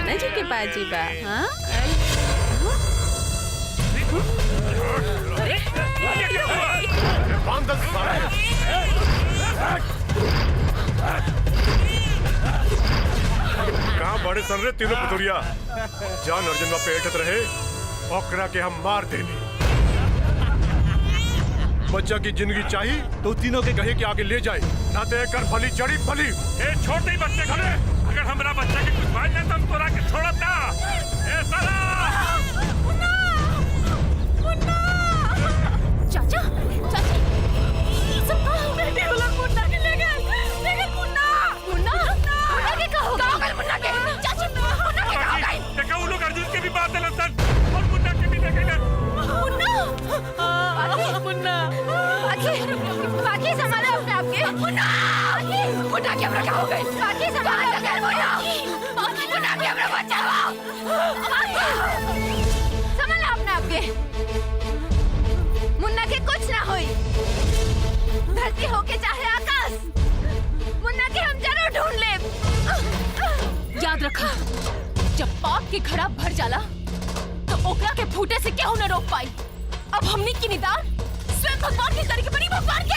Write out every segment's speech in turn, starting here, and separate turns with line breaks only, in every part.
नाना जी के बाजी बा। हाँ
कहाँ बड़े सन रे तीनों पुतुरिया, जान अर्जुन में पेटत रहे ओकरा के हम मार देनी। बच्चा की जिंदगी चाहिए तो तीनों के कहे के आगे ले जाए, ना तो कर फली चढ़ी फली।
ए छोटे ही बच्चे खड़े, अगर हमारा बच्चा के कुछ भाई तो हम तोरा के छोड़ब ना। ए साला
चाचा चाची सब बेटे वाला मुन्ना के ले गए, लेकिन मुन्ना मुन्ना मुन्ना के कहो गए, मुन्ना के चाची मुन्ना के कहो गए।
देखा वो लोग अर्जुन के भी बात है सन और मुन्ना के भी देखे ना।
मुन्ना मुन्ना बाकी संभालो अपने आप के। मुन्ना मुन्ना के अपना क्या हो गए, बाकी संभालो कर मुन्ना मुन्ना के अपना बचाओ, संभालो अपने आप के। मुन्ना के कुछ ना होई, धरती होके चाहे आकाश, मुन्ना के हम जरूर ढूंढ लेब। याद रखा, जब पाप के घड़ा भर जाला तो ओकरा के फूटे से केहू न रोक पाई। अब हमनी की निदान स्वयं भगवान के तरीके बनी भगवान के।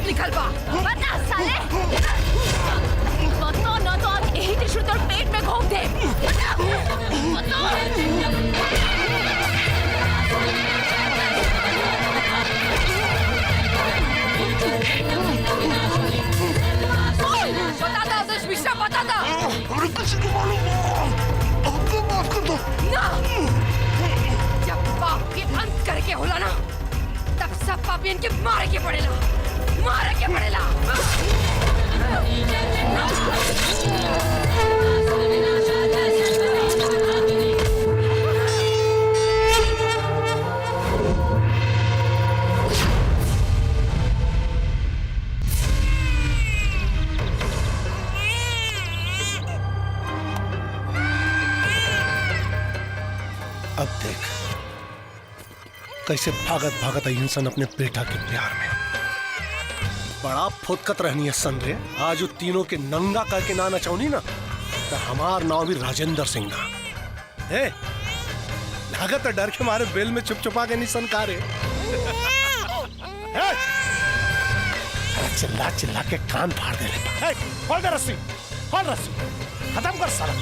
निकल बा बता साले, बता ना तो आज यही टिश्यू तोड़ पेट में घोंप दे। बता दो आदर्श मिश्रा, बता दो।
अरे किसी को मालूम आपको माफ कर दो
ना, जब पाप के अंत करके होला ना तब सब पापियन के मारे के पड़ेला, मारे के पड़ेला।
अब देख कैसे भागत भागत आई इंसान अपने बेटा के प्यार में। बड़ा फुदकत रहनी है सन रे, आज वो तीनों के नंगा करके ना नचौनी ना तो हमार नाम भी राजेंद्र सिंह ना। ए लागत डर के मारे बेल में छुप छुपा के नहीं सन का रे। चिल्ला चिल्ला के कान फाड़ दे ले। खोल दे रस्सी, खोल रस्सी, खत्म कर साला।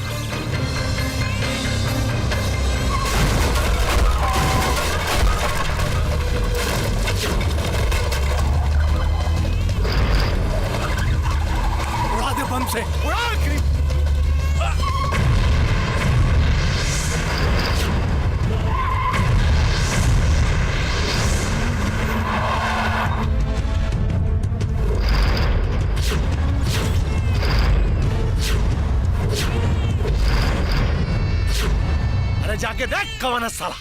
बम से उड़ा अरे जाके देख कौन है साला।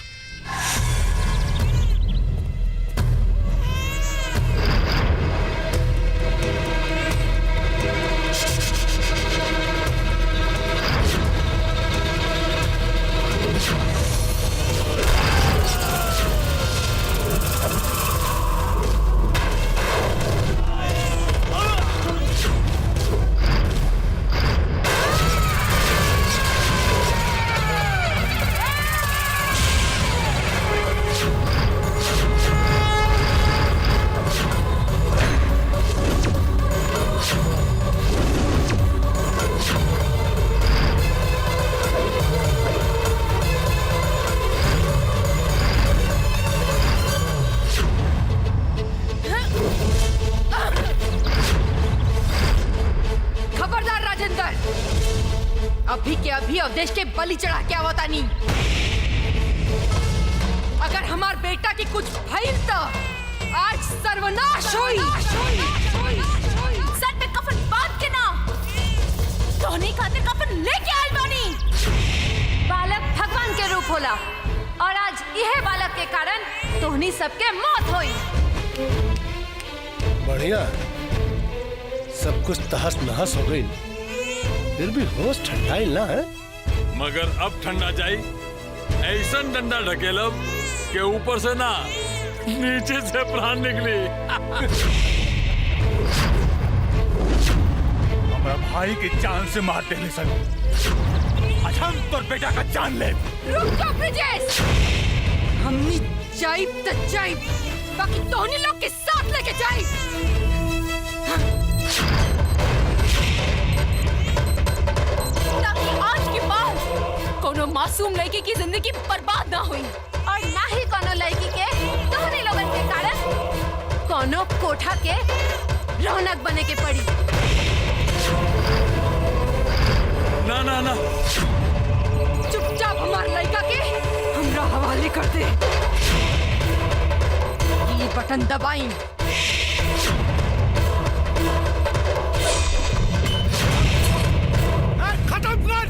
अभी के अभी अवधेश के बलि चढ़ा के आवता नहीं। अगर हमार बेटा की कुछ भइल तो आज सर्वनाश हुई। सर पे कफन बांध के ना सोने खातिर कफन लेके आइल बानी। बालक भगवान के रूप होला,
और आज यह बालक के कारण तोहनी सबके मौत हुई।
बढ़िया, सब कुछ तहस नहस हो गई, फिर भी होश ठंडाइल ना है।
मगर अब ठंडा जाई, ऐसा डंडा ढकेलब के ऊपर से ना नीचे से प्राण निकली।
हमारा भाई की जान से मार देने सन, आज हम तोर बेटा का जान ले।
रुक जा ब्रिजेश, हमनी जाइब त जाइब, बाकी तोहनी लोग के साथ लेके जाइब। ताकि आज के बाद कोनो मासूम लड़की की जिंदगी बर्बाद ना हुई, और ना ही कोनो लड़की के तोहनी लोगन के कारण कोनो कोठा के रौनक बने के पड़ी।
ना ना ना,
चुपचाप हमार लड़का के हमरा हवाले कर दे। ये बटन दबाई।
खत्म कर।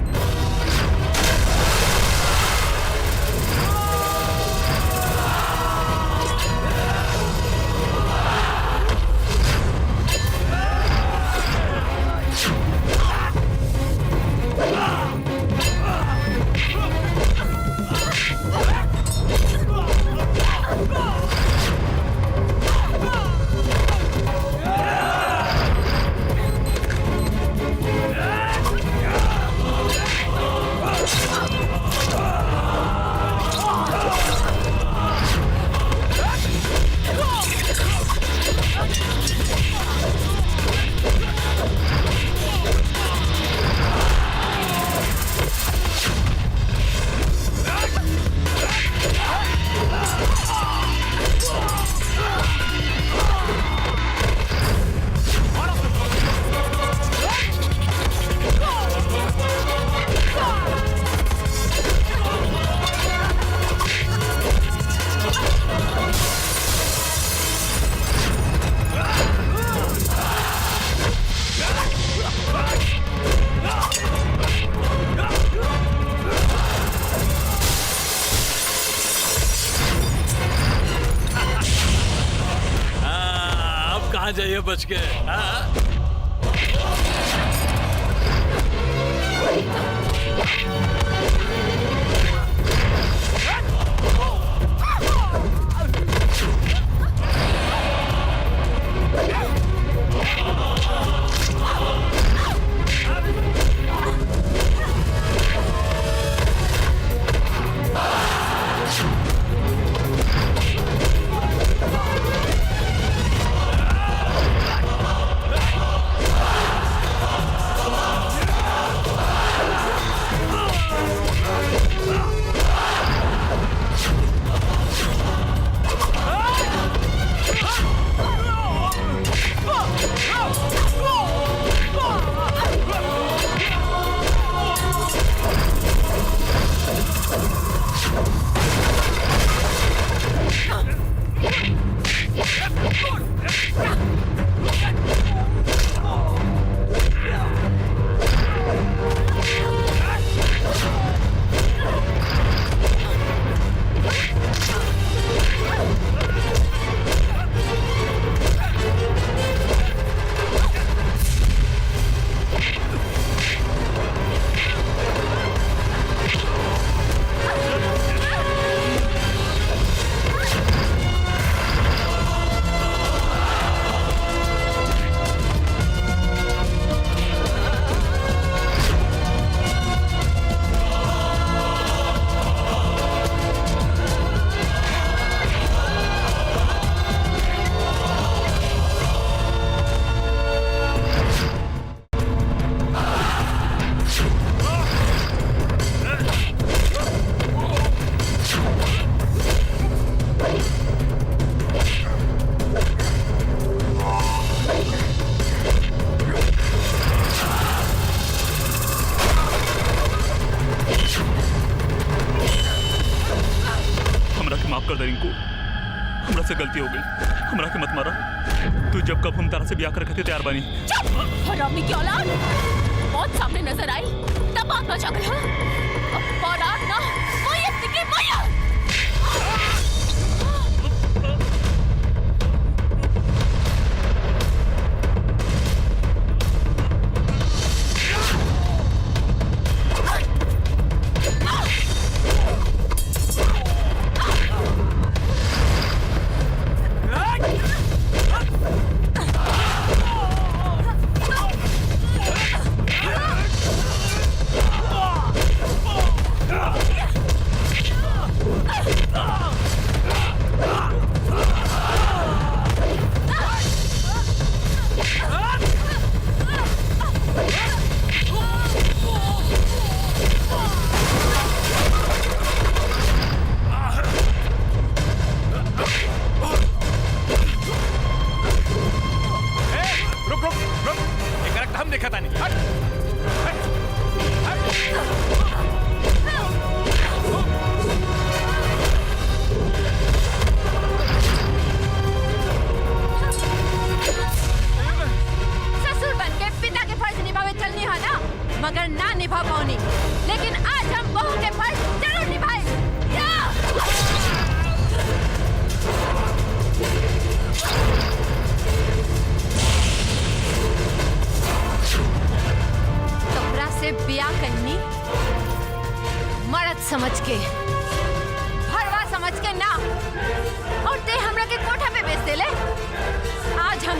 जाइए बच के।
हमरा से गलती हो गई, हमरा के मत मारा। तू जब कब हम तारा से ब्याह करके तैयार बानी।
हरामी की औलाद, बहुत सामने नजर आई तब बात बचा गया। अब औलाद ना, मैयत की मैयत।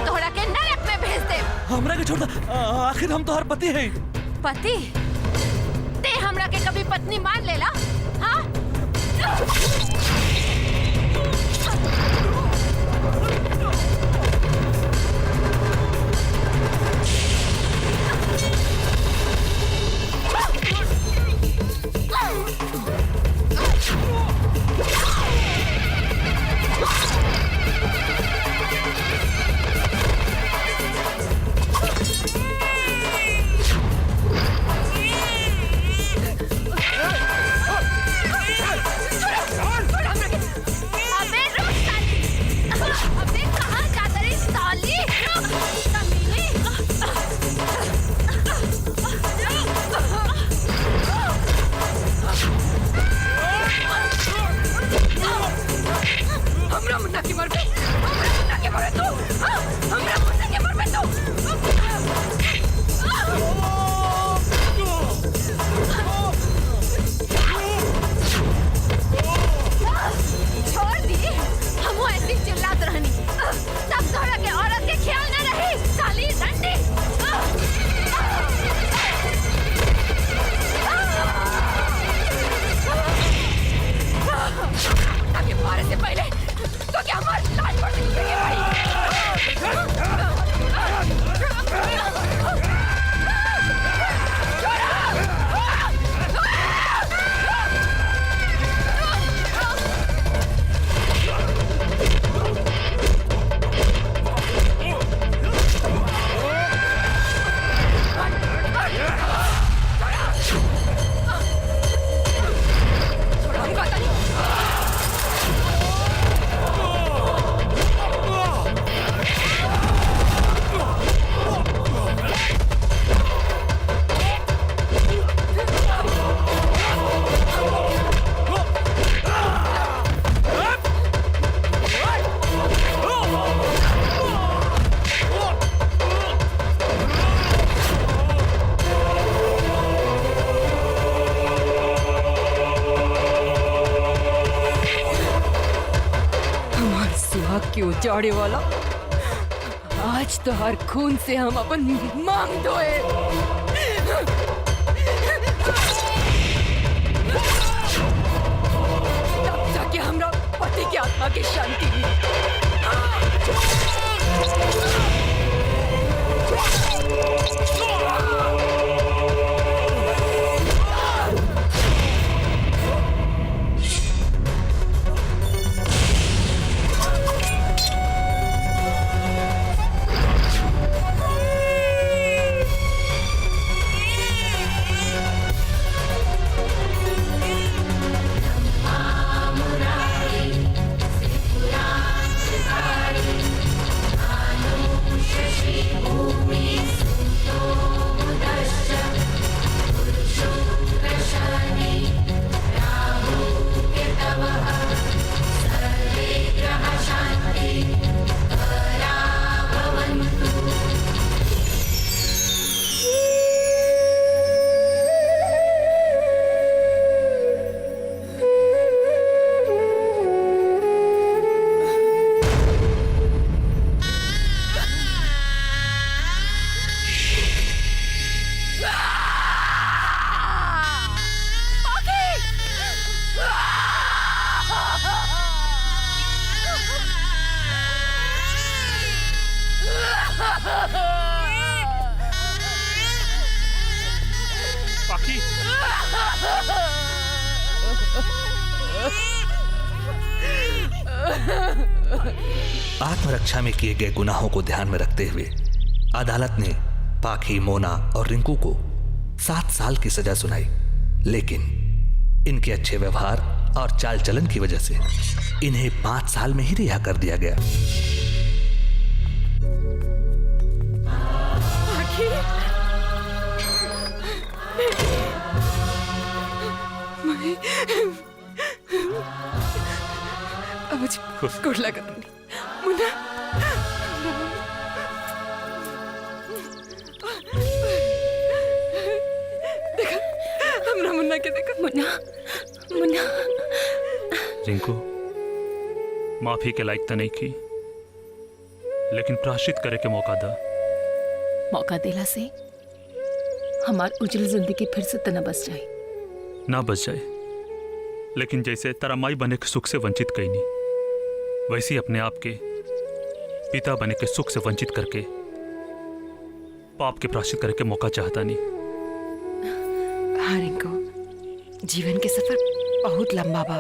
हम तोहरा के नरक में भेज दे।
हमरा के छोड़ दा, आखिर हम तो हर पति है।
पति? ते हमरा के कभी पत्नी मान लेला? हाँ?
के उजाड़े वाला, आज तो हर खून से हम अपन मांग धोए। तब जाके हमरा पति की आत्मा की शांति मिली।
आत्मरक्षा में किए गए गुनाहों को ध्यान में रखते हुए अदालत ने पाखी, मोना और रिंकू को 7 साल की सजा सुनाई, लेकिन इनके अच्छे व्यवहार और चाल चलन की वजह से इन्हें 5 साल में ही रिहा कर दिया गया।
गुड लक मुन्ना। देखा हमरा मुन्ना के देखा। मुन्ना मुन्ना
रिंकू माफी के लायक तो नहीं की, लेकिन प्रायश्चित करे के मौका दा।
मौका देला से हमार उज्जवल जिंदगी फिर से तना बस जाए।
ना बच जाए, लेकिन जैसे तारा माई बने के सुख से वंचित कईनी, वैसे ही अपने आप के पिता बने के सुख से वंचित करके पाप के प्रायश्चित करे के मौका चाहता नहीं।
हाँ रिंकू, जीवन के सफर बहुत लंबा बा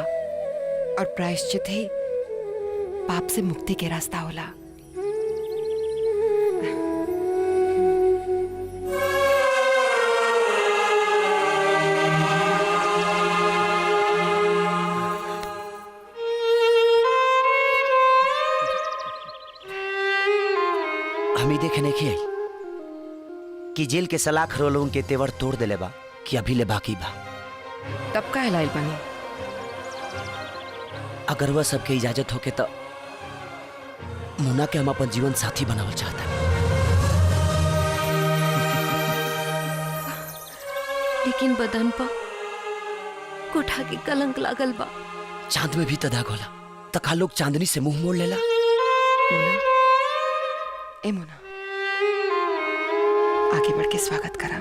और प्रायश्चित ही पाप से मुक्ति के रास्ता होला।
हम ही देखे नहीं आई कि जेल के सलाख रोलों के तेवर तोड़ देले बा कि अभी ले बाकी बा।
तब का हिलाइल बनी?
अगर वह सबके इजाजत होके तो मुन्ना के हम अपन जीवन साथी बनावल चाहता।
लेकिन बदन पर कोठा के कलंक लागल बा।
चांद में भी तो दाग होला, तका लोग चांदनी से मुंह मोड़ लेला।
मुन्ना, ए मुन्ना, आगे बढ़ के स्वागत करा।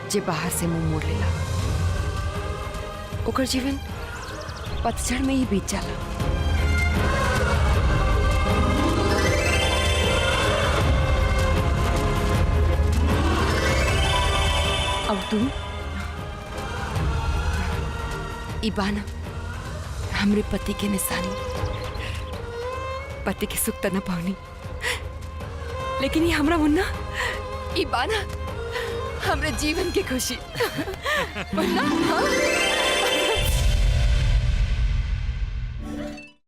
जे बाहर से मुंह मोड़ लेला ओकर जीवन पतझड़ में ही बीत जाला।
अब तू
इबाना हमरे पति के निशानी, पति के सुख त न पावनी, लेकिन ये हमरा मुन्ना इबाना हमरे जीवन की खुशी। मुन्ना, हाँ?